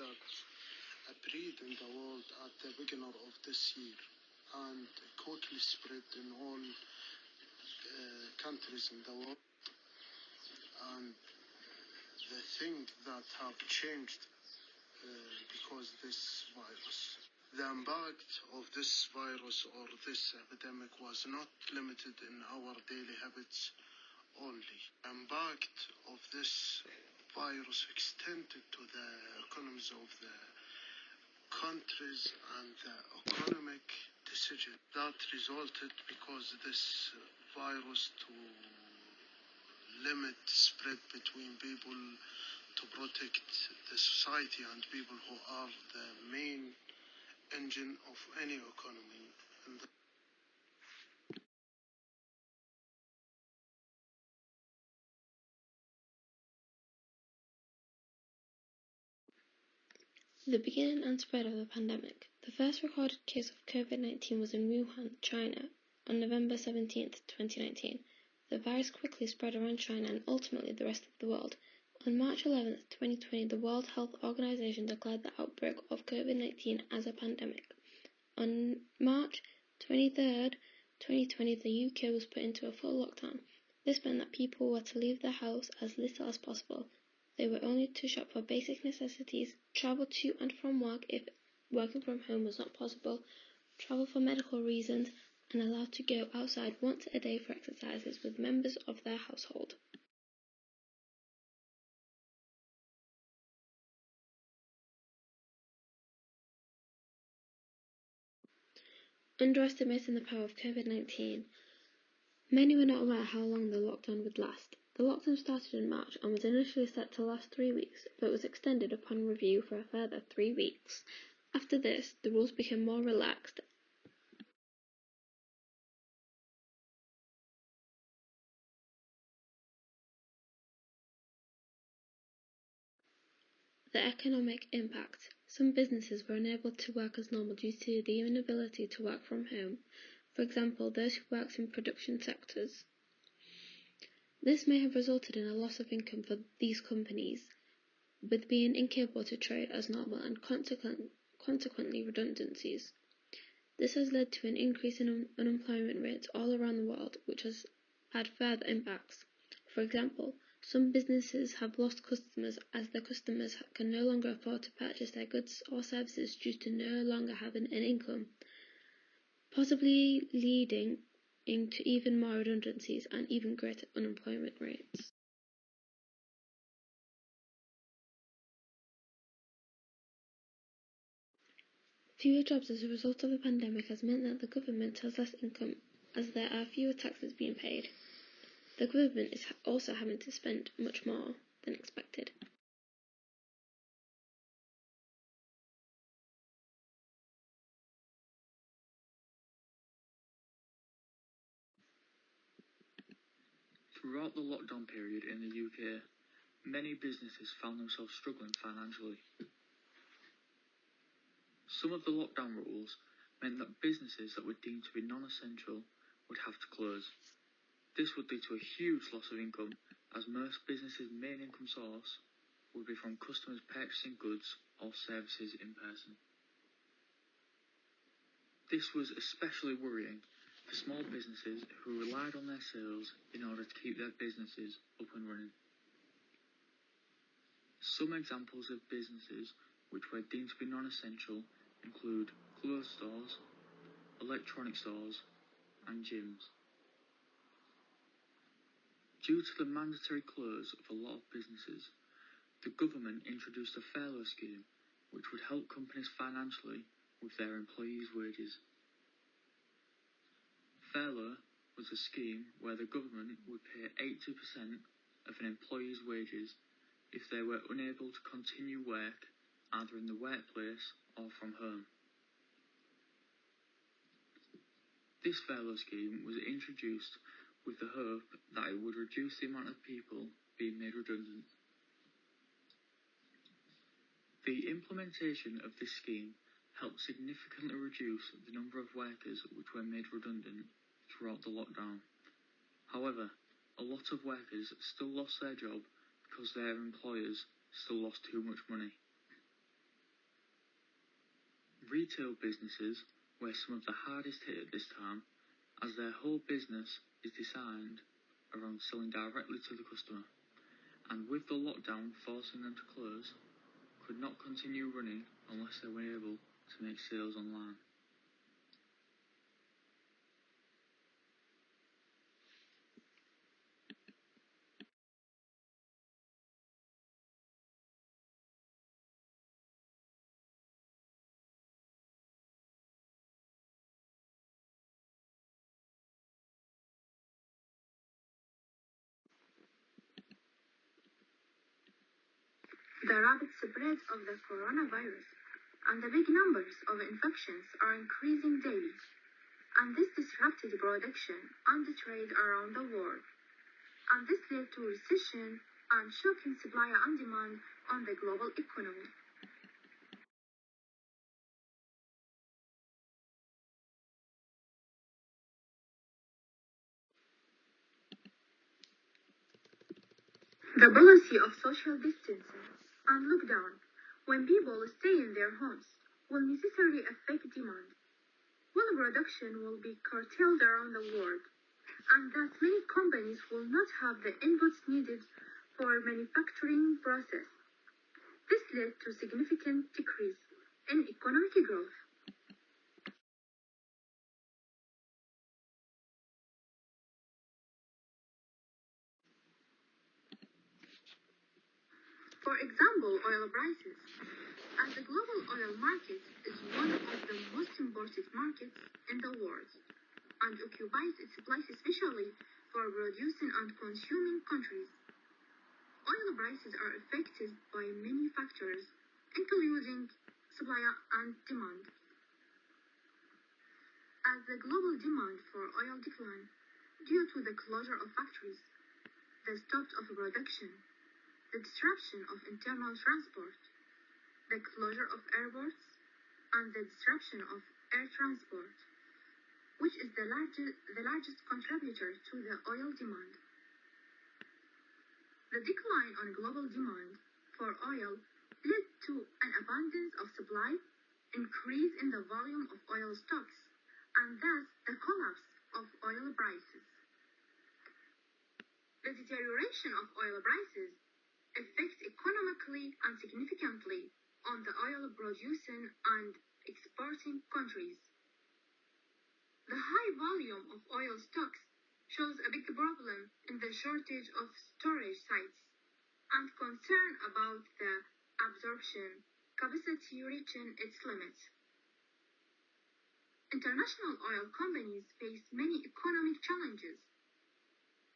that appeared in the world at the beginning of this year and quickly spread in all countries in the world. And the thing that have changed because this virus. The impact of this virus or this epidemic was not limited in our daily habits only. The impact of this virus extended to the economies of the countries and the economic decision that resulted because this virus to limit spread between people, to protect the society and people who are the main engine of any economy. The beginning and spread of the pandemic. The first recorded case of COVID-19 was in Wuhan, China, on November 17, 2019. The virus quickly spread around China and ultimately the rest of the world. On March 11, 2020, the World Health Organization declared the outbreak of COVID-19 as a pandemic. On March 23, 2020, the UK was put into a full lockdown. This meant that people were to leave their house as little as possible. They were only to shop for basic necessities, travel to and from work if working from home was not possible, travel for medical reasons, and allowed to go outside once a day for exercises with members of their household. Underestimating the power of COVID-19. Many were not aware how long the lockdown would last. The lockdown started in March and was initially set to last 3 weeks, but was extended upon review for a further 3 weeks. After this, the rules became more relaxed. The economic impact. Some businesses were unable to work as normal due to the inability to work from home. For example, those who worked in production sectors. This may have resulted in a loss of income for these companies, with being incapable to trade as normal and consequently redundancies. This has led to an increase in unemployment rates all around the world, which has had further impacts. For example, some businesses have lost customers as their customers can no longer afford to purchase their goods or services due to no longer having an income, possibly leading into even more redundancies and even greater unemployment rates. Fewer jobs as a result of the pandemic has meant that the government has less income as there are fewer taxes being paid. The government is also having to spend much more than expected. Throughout the lockdown period in the UK, many businesses found themselves struggling financially. Some of the lockdown rules meant that businesses that were deemed to be non-essential would have to close. This would lead to a huge loss of income, as most businesses' main income source would be from customers purchasing goods or services in person. This was especially worrying for small businesses who relied on their sales in order to keep their businesses up and running. Some examples of businesses which were deemed to be non-essential include clothes stores, electronic stores, and gyms. Due to the mandatory close of a lot of businesses, the government introduced a furlough scheme which would help companies financially with their employees' wages. Furlough was a scheme where the government would pay 80% of an employee's wages if they were unable to continue work either in the workplace or from home. This furlough scheme was introduced with the hope that it would reduce the amount of people being made redundant. The implementation of this scheme helped significantly reduce the number of workers which were made redundant throughout the lockdown. However, a lot of workers still lost their job because their employers still lost too much money. Retail businesses were some of the hardest hit at this time, as their whole business is designed around selling directly to the customer, and with the lockdown forcing them to close, could not continue running unless they were able to make sales online. The rapid spread of the coronavirus and the big numbers of infections are increasing daily, and this disrupted production and the trade around the world, and this led to recession and shock in supply and demand on the global economy. The policy of social distancing and lockdown, when people stay in their homes, will necessarily affect demand, while production will be curtailed around the world, and that many companies will not have the inputs needed for manufacturing process. This led to significant decrease in economic growth. For example, oil prices. As the global oil market is one of the most important markets in the world and occupies its place especially for producing and consuming countries, oil prices are affected by many factors, including supply and demand. As the global demand for oil declined due to the closure of factories, the stop of production, the disruption of internal transport, the closure of airports, and the disruption of air transport, which is the largest contributor to the oil demand. The decline on global demand for oil led to an abundance of supply, increase in the volume of oil stocks, and thus the collapse of oil prices. The deterioration of oil prices affects economically and significantly on the oil producing and exporting countries. The high volume of oil stocks shows a big problem in the shortage of storage sites and concern about the absorption capacity reaching its limits. International oil companies face many economic challenges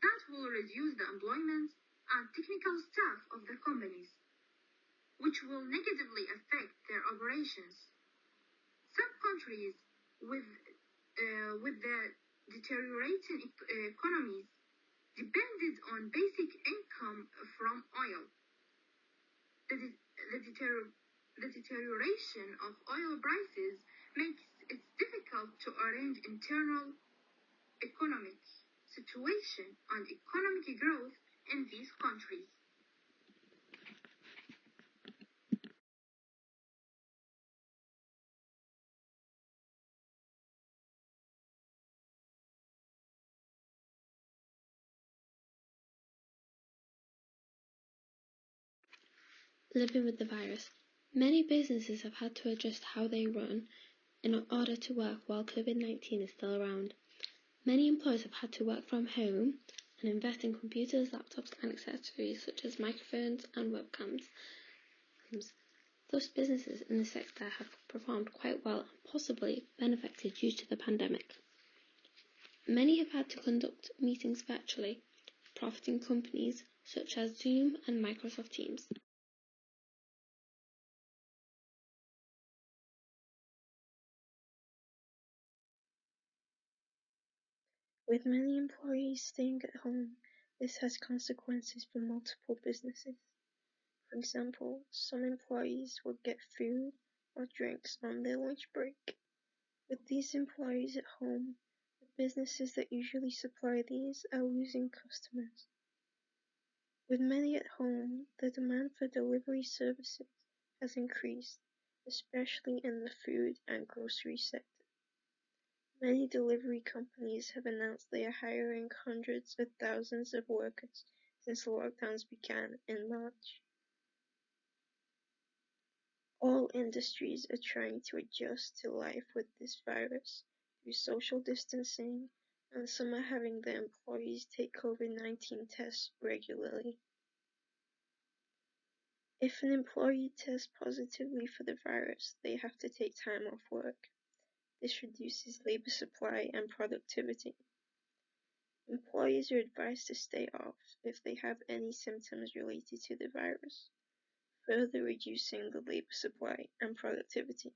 that will reduce the employment and technical staff of the companies, which will negatively affect their operations. Some countries with the deteriorating economies depended on basic income from oil. The deterioration of oil prices makes it difficult to arrange internal economic situation and economic growth in these countries. Living with the virus. Many businesses have had to adjust how they run in order to work while COVID-19 is still around. Many employees have had to work from home and invest in computers, laptops and accessories such as microphones and webcams. Thus, businesses in the sector have performed quite well and possibly benefited due to the pandemic. Many have had to conduct meetings virtually, profiting companies such as Zoom and Microsoft Teams. With many employees staying at home, this has consequences for multiple businesses. For example, some employees will get food or drinks on their lunch break. With these employees at home, the businesses that usually supply these are losing customers. With many at home, the demand for delivery services has increased, especially in the food and grocery sector. Many delivery companies have announced they are hiring hundreds of thousands of workers since lockdowns began in March. All industries are trying to adjust to life with this virus through social distancing, and some are having their employees take COVID-19 tests regularly. If an employee tests positively for the virus, they have to take time off work. This reduces labor supply and productivity. Employees are advised to stay off if they have any symptoms related to the virus, further reducing the labor supply and productivity.